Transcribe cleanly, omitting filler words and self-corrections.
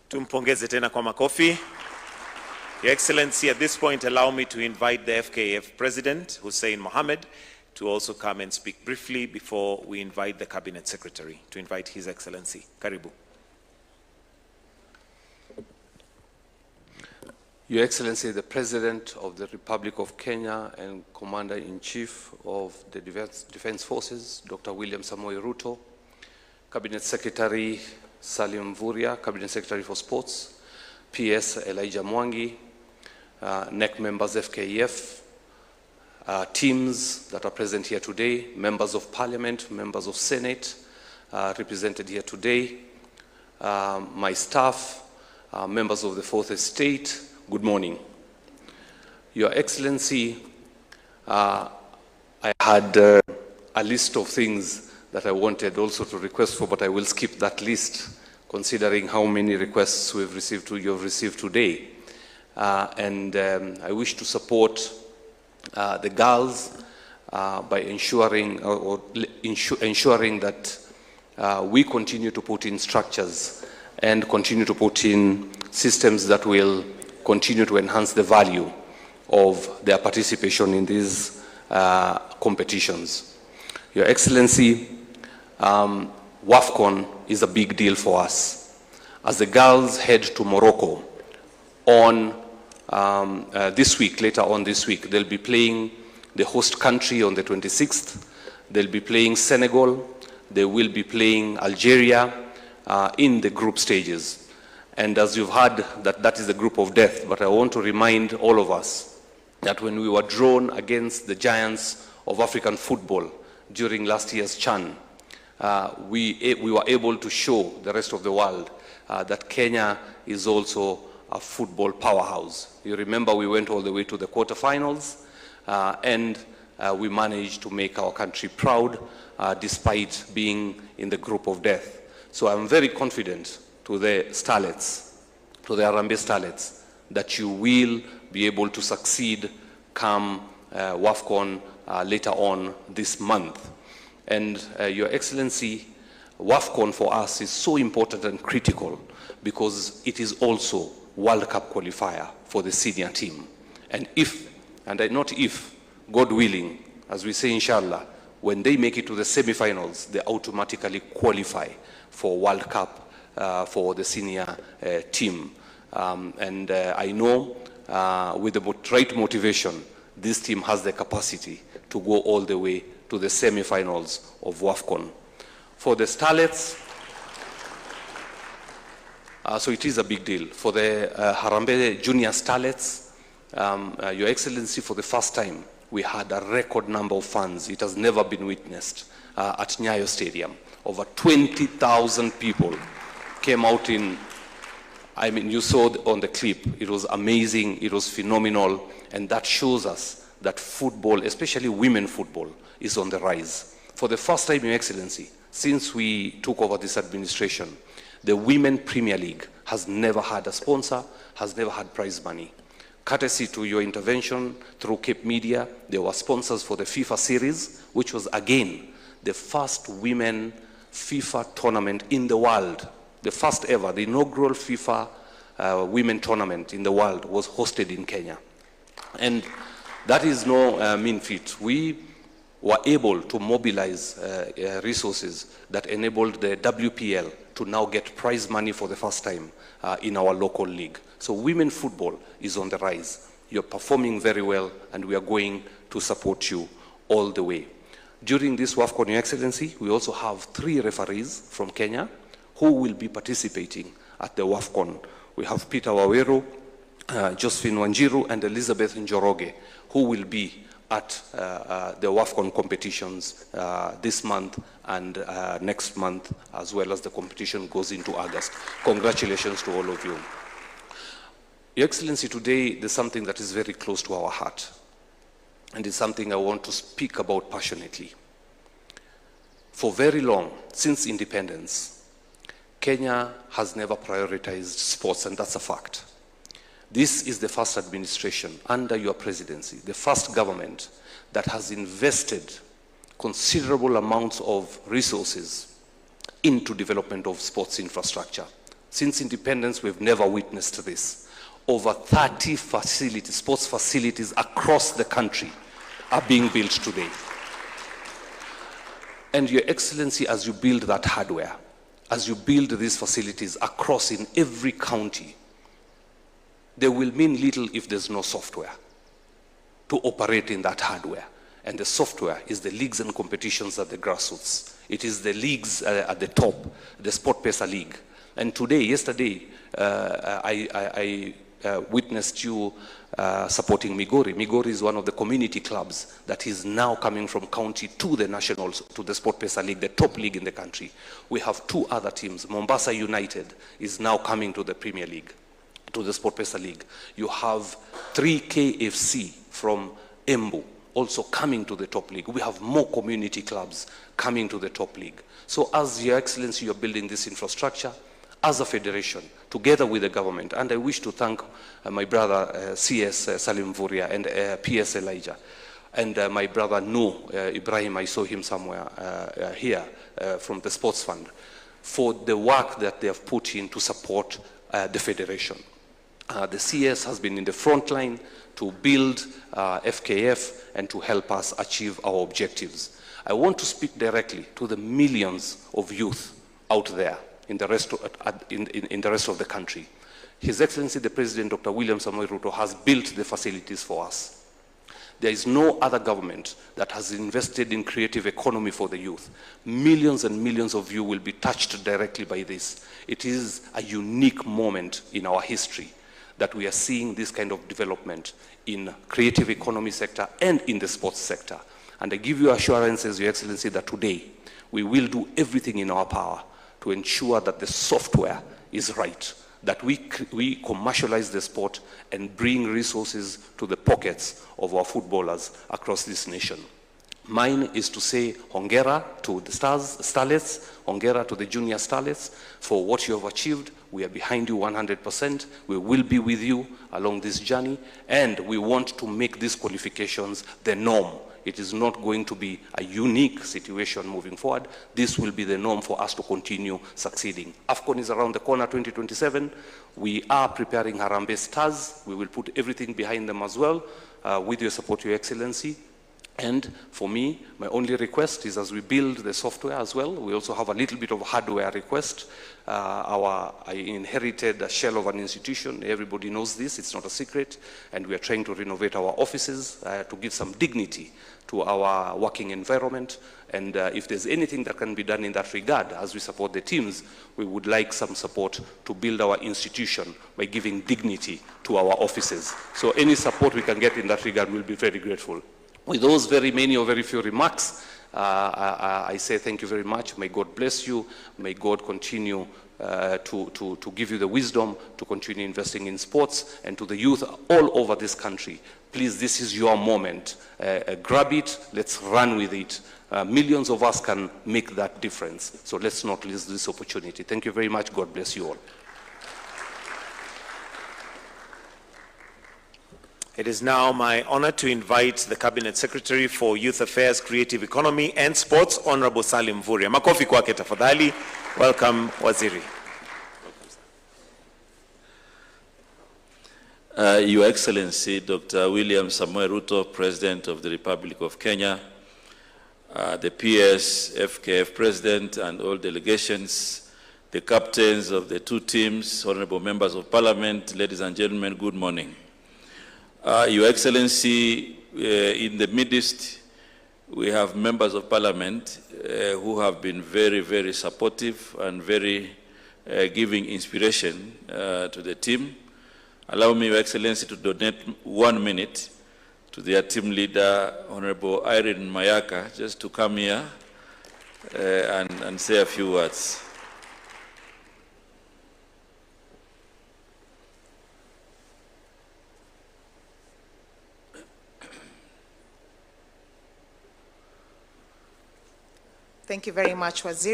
Tumpongeze tena kwa makofi. Your Excellency, at this point, allow me to invite the FKF President, Hussein Mohammed, to also come and speak briefly before we invite the Cabinet Secretary to invite His Excellency. Karibu. Your Excellency, the President of the Republic of Kenya and Commander-in-Chief of the Defense Forces, Dr. William Samoei Ruto, Cabinet Secretary Salim Mvurya, Cabinet Secretary for Sports, PS Elijah Mwangi, NEC members FKF, teams that are present here today, members of Parliament, members of Senate represented here today, my staff, members of the Fourth Estate, good morning. Your Excellency, I had a list of things that I wanted also to request for, but I will skip that list considering how many requests you've received today. I wish to support the girls by ensuring that we continue to put in structures and continue to put in systems that will continue to enhance the value of their participation in these competitions. Your Excellency, WAFCON is a big deal for us. As the girls head to Morocco on this week, later on this week, they'll be playing the host country on the 26th. They'll be playing Senegal. They will be playing Algeria in the group stages. And as you've heard, that is the group of death. But I want to remind all of us that when we were drawn against the giants of African football during last year's CHAN, we were able to show the rest of the world that Kenya is also a football powerhouse. You remember we went all the way to the quarterfinals and we managed to make our country proud despite being in the group of death. So I'm very confident to the starlets, to the Harambee starlets, that you will be able to succeed come WAFCON later on this month. And Your Excellency, WAFCON for us is so important and critical because it is also World Cup qualifier for the senior team. And not if, God willing, as we say inshallah, when they make it to the semi-finals, they automatically qualify for World Cup for the senior team. I know with the right motivation, this team has the capacity to go all the way to the semi-finals of WAFCON. For the starlets, so it is a big deal. For the Harambee Junior Starlets, Your Excellency, for the first time, we had a record number of fans. It has never been witnessed at Nyayo Stadium. Over 20,000 people came out in, I mean, you saw on the clip, it was amazing, it was phenomenal, and that shows us that football, especially women football, is on the rise. For the first time, Your Excellency, since we took over this administration, the Women Premier League has never had a sponsor, has never had prize money. Courtesy to your intervention through Cape Media, there were sponsors for the FIFA series, which was again the first women FIFA tournament in the world. The first ever, the inaugural FIFA women tournament in the world was hosted in Kenya. And that is no mean feat. We were able to mobilize resources that enabled the WPL to now get prize money for the first time in our local league. So women football is on the rise. You're performing very well, and we are going to support you all the way. During this WAFCON, Your Excellency, we also have 3 referees from Kenya who will be participating at the WAFCON. We have Peter Waweru, Josephine Wanjiru, and Elizabeth Njoroge, who will be at the WAFCON competitions this month and next month, as well as the competition goes into August. Congratulations to all of you. Your Excellency, today there's something that is very close to our heart, and it's something I want to speak about passionately. For very long, since independence, Kenya has never prioritized sports, and that's a fact. This is the first administration under your presidency, the first government that has invested considerable amounts of resources into development of sports infrastructure. Since independence, we've never witnessed this. Over 30 facilities, sports facilities across the country are being built today. And Your Excellency, as you build that hardware, as you build these facilities across in every county, they will mean little if there's no software to operate in that hardware. And the software is the leagues and competitions at the grassroots. It is the leagues at the top, the SportPesa League. And yesterday, I witnessed you supporting Migori. Migori is one of the community clubs that is now coming from county to the nationals, to the SportPesa League, the top league in the country. We have 2 other teams. Mombasa United is now coming to the Premier League, to the SportPesa League. You have 3KFC from Embu also coming to the top league. We have more community clubs coming to the top league. So as Your Excellency, you're building this infrastructure, as a federation, together with the government, and I wish to thank my brother CS Salim Vuria and PS Elijah, and my brother Ibrahim, I saw him somewhere here from the Sports Fund, for the work that they have put in to support the federation. The CS has been in the front line to build FKF and to help us achieve our objectives. I want to speak directly to the millions of youth out there in the rest of the country. His Excellency the President, Dr. William Samoei Ruto, has built the facilities for us. There is no other government that has invested in creative economy for the youth. Millions and millions of you will be touched directly by this. It is a unique moment in our history that we are seeing this kind of development in creative economy sector and in the sports sector. And I give you assurances, Your Excellency, that today we will do everything in our power to ensure that the software is right, that we commercialize the sport and bring resources to the pockets of our footballers across this nation. Mine is to say hongera to the starlets, hongera to the junior starlets for what you have achieved. We are behind you 100%. We will be with you along this journey, and we want to make these qualifications the norm. It is not going to be a unique situation moving forward. This will be the norm for us to continue succeeding. AFCON is around the corner, 2027. We are preparing Harambee Stars. We will put everything behind them as well, with your support, Your Excellency. And for me, my only request is, as we build the software as well, we also have a little bit of hardware request. I inherited a shell of an institution. Everybody knows this, it's not a secret. And we are trying to renovate our offices to give some dignity to our working environment. And if there's anything that can be done in that regard, as we support the teams, we would like some support to build our institution by giving dignity to our offices. So any support we can get in that regard, we'll be very grateful. With those very many or very few remarks, I say thank you very much. May God bless you. May God continue to give you the wisdom to continue investing in sports, and to the youth all over this country. Please, this is your moment. Grab it. Let's run with it. Millions of us can make that difference. So let's not lose this opportunity. Thank you very much. God bless you all. It is now my honor to invite the Cabinet Secretary for Youth Affairs, Creative Economy and Sports, Honorable Salim Vuria. Makofi kwake tafadhali. Welcome, Waziri. Your Excellency, Dr. William Samoei Ruto, President of the Republic of Kenya, the PS, FKF President and all delegations, the captains of the 2 teams, honorable members of Parliament, ladies and gentlemen, good morning. Your Excellency, in the midst, we have members of Parliament who have been very, very supportive and very giving inspiration to the team. Allow me, Your Excellency, to donate 1 minute to their team leader, Honorable Irene Mayaka, just to come here and say a few words. Thank you very much, Waziri.